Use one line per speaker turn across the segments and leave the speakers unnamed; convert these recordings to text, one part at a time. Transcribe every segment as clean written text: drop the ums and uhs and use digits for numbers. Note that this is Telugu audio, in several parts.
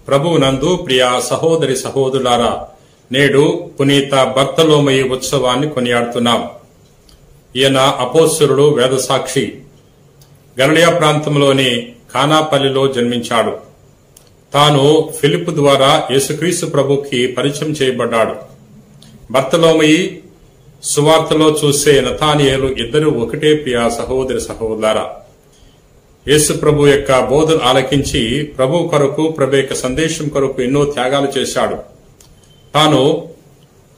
ప్రభువు నందు ప్రియ సహోదరి సహోదరులారా, నేడు పునీత బర్తలోమయి ఉత్సవాన్ని కొనియాడుతున్నాం. ఈయన అపోస్తలుడు, వేదసాక్షి. గలిలయ ప్రాంతంలోని కానాపల్లిలో జన్మించాడు. తాను ఫిలిప్పు ద్వారా యేసుక్రీస్తు ప్రభుకి పరిచయం చేయబడ్డాడు. బర్తలోమయి, సువార్తలో చూసే నతానియేలు ఇద్దరు ఒకటే ప్రియ సహోదరి సహోదరులారా. యేసు ప్రభు యొక్క బోధన ఆలకించి ప్రభు కొరకు, ప్రభు యొక్క సందేశం కొరకు ఎన్నో త్యాగాలు చేశాడు. తాను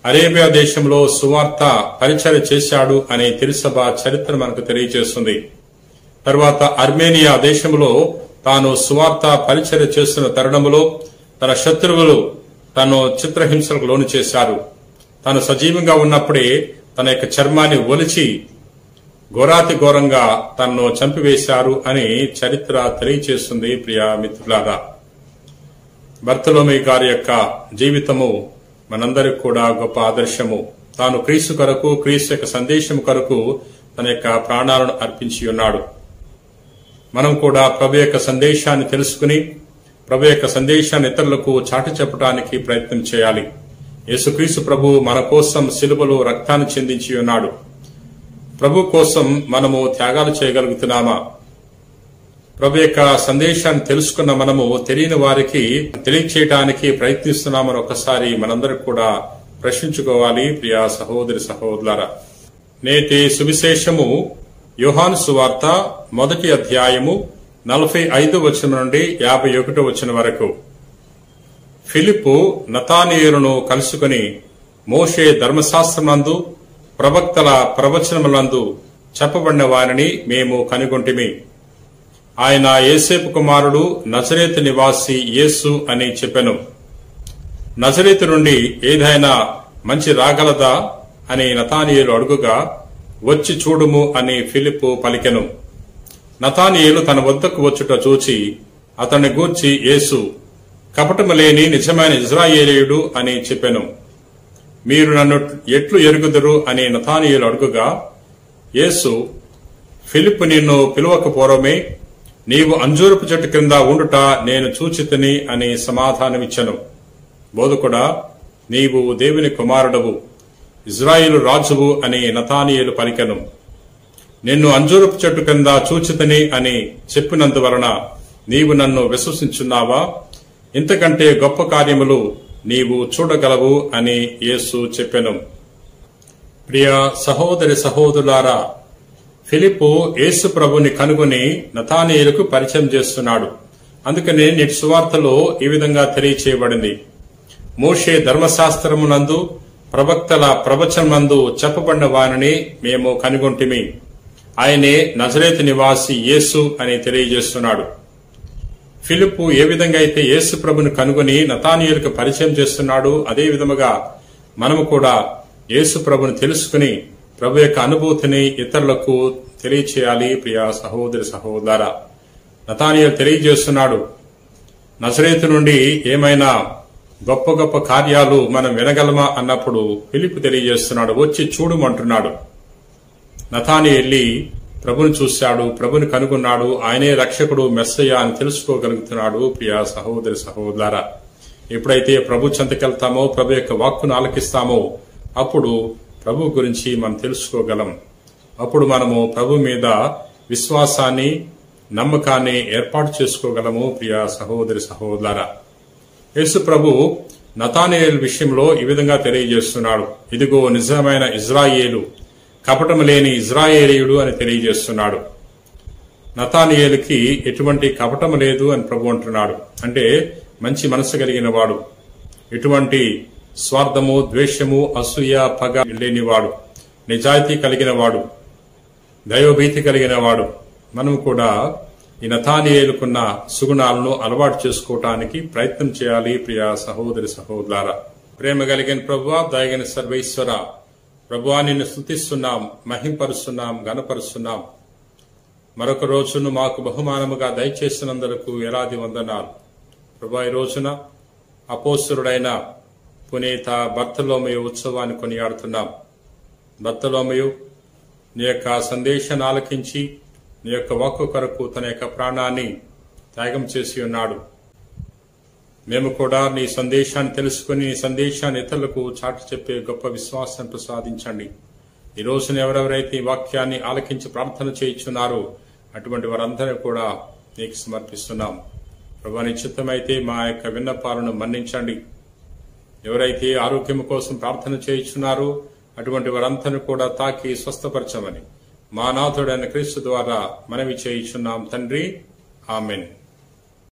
అరేబియా దేశంలో సువార్త పరిచర్య చేశాడు అనే తిరుసభ చరిత్ర మనకు తెలియజేస్తుంది. తర్వాత అర్మేనియా దేశంలో తాను సువార్త పరిచర్య చేస్తున్న తరుణంలో తన శత్రువులు తను చిత్రహింసలకు లోను చేశారు. తాను సజీవంగా ఉన్నప్పుడే తన యొక్క చర్మాన్ని ఒలిచి ఘోరాతి ఘోరంగా తనను చంపివేశారు అని చరిత్ర తెలియచేస్తుంది. ప్రియ మిత్రులారా, బర్తలోమయి గారి యొక్క జీవితము మనందరికి కూడా గొప్ప ఆదర్శము. తాను క్రీస్తు కొరకు, క్రీస్తు యొక్క సందేశం కొరకు తన యొక్క ప్రాణాలను అర్పించి ఉన్నాడు. మనం కూడా ప్రభు యొక్క సందేశాన్ని తెలుసుకుని ప్రభు యొక్క సందేశాన్ని ఇతరులకు చాటి చెప్పడానికి ప్రయత్నం చేయాలి. యేసుక్రీస్తు ప్రభు మన కోసం శిలువలో రక్తాన్ని చెందించి ఉన్నాడు. ప్రభు కోసం మనము త్యాగాలు చేయగలుగుతున్నామా? ప్రభు యొక్క సందేశాన్ని తెలుసుకున్న మనము తెలియని వారికి తెలియచేయడానికి ప్రయత్నిస్తున్నామని ఒకసారి మనందరికి కూడా ప్రశ్నించుకోవాలి. ప్రియ సహోదరి సహోదరులారా, నేటి సువిశేషము యోహాను సువార్త 1వ అధ్యాయము 45వ వచనం నుండి 51వ వచనం వరకు. ఫిలిప్పు నతానియేలును కలుసుకుని, మోషే ధర్మశాస్త్రమందు ప్రవక్తల ప్రవచనములందు చెప్పబడిన వారిని మేము కనుగొంటిమి. ఆయన యేసేపు కుమారుడు, నజరేతు నివాసి యేసు అని చెప్పెను. నజరేతు నుండి ఏదైనా మంచి రాగలదా అని నతానియేలు అడుగుగా, వచ్చి చూడుము అని ఫిలిప్పు పలికెను. నతానియేలు తన వద్దకు వచ్చుట చూచి అతన్ని గూర్చి యేసు కపటము లేని నిజమైన ఇజ్రాయేలీయుడు అని చెప్పెను. మీరు నన్ను ఎట్లు ఎరుగుదురు అని నతానియేలు అడుగుగా, యేసు ఫిలిప్పు నిన్ను పిలువక పూర్వమే నీవు అంజూరపు చెట్టు క్రింద ఉండుట నేను చూచితిని అని సమాధానమిచ్చెను. బోధకుడా, నీవు దేవుని కుమారుడవు, ఇజ్రాయేలు రాజువు అని నతానియేలు పలికెను. నిన్ను అంజూరపు చెట్టు కింద చూచితిని అని చెప్పినందువలన నీవు నన్ను విశ్వసించున్నావా? ఇంతకంటే గొప్ప కార్యములు నీవు చూడగలవు అని యేసు చెప్పెను. ప్రియ సహోదరి సహోదరులారా, ఫిలిప్పు యేసు ప్రభుని కనుగొని నతానియేలుకు పరిచయం చేస్తున్నాడు. అందుకనే నేటి సువార్తలో ఈ విధంగా తెలియచేయబడింది. మోషే ధర్మశాస్త్రమునందు ప్రవక్తల ప్రవచనమందు చెప్పబడిన వారిని మేము కనుగొంటిమి. ఆయనే నజరేతు నివాసి యేసు అని తెలియజేస్తున్నాడు. ఫిలిప్పు ఏ విధంగా అయితే యేసు ప్రభుని కనుగొని నతానియేలుకు పరిచయం చేస్తున్నాడు, అదే విధముగా మనము కూడా యేసు ప్రభుని తెలుసుకుని ప్రభు యొక్క అనుభూతిని ఇతరులకు తెలియచేయాలి. ప్రియ సహోదరి సహోదరులారా, నతానియేలు తెలియజేస్తున్నాడు, నజరేతు నుండి ఏమైనా గొప్ప గొప్ప కార్యాలు మనం వినగలమా అన్నప్పుడు ఫిలిప్పు తెలియజేస్తున్నాడు, వచ్చి చూడమంటున్నాడు. నతానియేలు ప్రభుని చూశాడు, ప్రభుని కనుగొన్నాడు. ఆయనే రక్షకుడు, మెస్సయ్య అని తెలుసుకోగలుగుతున్నాడు. ప్రియ సహోదరి సహోదరులారా, ఎప్పుడైతే ప్రభు చెంతకెళ్తామో, ప్రభు యొక్క వాక్కును ఆలకిస్తామో, అప్పుడు ప్రభు గురించి మనం తెలుసుకోగలం. అప్పుడు మనము ప్రభు మీద విశ్వాసాన్ని, నమ్మకాన్ని ఏర్పాటు చేసుకోగలము. ప్రియ సహోదరి సహోదరులారా, యేసు ప్రభు నతానియేలు విషయంలో ఈ విధంగా తెలియజేస్తున్నాడు, ఇదిగో నిజమైన ఇజ్రాయేలు, కపటము లేని ఇజ్రాయేలీయుడు అని తెలియజేస్తున్నాడు. నతానియేలుకి ఎటువంటి కపటము లేదు అని ప్రభు అంటున్నాడు. అంటే మంచి మనసు కలిగిన వాడు, ఎటువంటి స్వార్థము, ద్వేషము, అసూయ, పగ లేనివాడు, నిజాయితీ కలిగిన వాడు, దైవభీతి కలిగిన వాడు. మనం కూడా ఈ నతానియేలుకున్న సుగుణాలను అలవాటు చేసుకోవటానికి ప్రయత్నం చేయాలి. ప్రియ సహోదరి సహోదరులారా, ప్రేమ కలిగిన ప్రభువా, దయగలిగిన సర్వేశ్వర ప్రభువా, నిన్ను స్తుతిస్తున్నాం, మహింపరుస్తున్నాం, గణపరుస్తున్నాం. మరొక రోజును మాకు బహుమానముగా దయచేసినందుకు వేలాది వందనాలు. ప్రభువా, ఈ రోజున అపోస్తలుడైన పునీత బర్తలోమయి ఉత్సవాన్ని కొనియాడుతున్నాం. బర్తలోమయు నీ యొక్క సందేశాన్ని ఆలకించి నీ యొక్క వాక్కు కొరకు తన యొక్క ప్రాణాన్ని త్యాగం చేసి ఉన్నాడు. మేము కూడా నీ సందేశాన్ని తెలుసుకుని నీ సందేశాన్ని ఇతరులకు చాటి చెప్పే గొప్ప విశ్వాసం ప్రసాదించండి. ఈ రోజున ఎవరెవరైతే ఈ వాక్యాన్ని ఆలకించి ప్రార్థన చేయించున్నారో అటువంటి వారందరూ కూడా నీకు సమర్పిస్తున్నాం. ప్రభువా, నీ చిత్తమైతే మా యొక్క విన్నపాలను మన్నించండి. ఎవరైతే ఆరోగ్యం కోసం ప్రార్థన చేయించున్నారో అటువంటి వారందరూ కూడా తాకి స్వస్థపరచమని మా నాథుడైన క్రీస్తు ద్వారా మనవి చేయించున్నాం తండ్రి. ఆమెన్.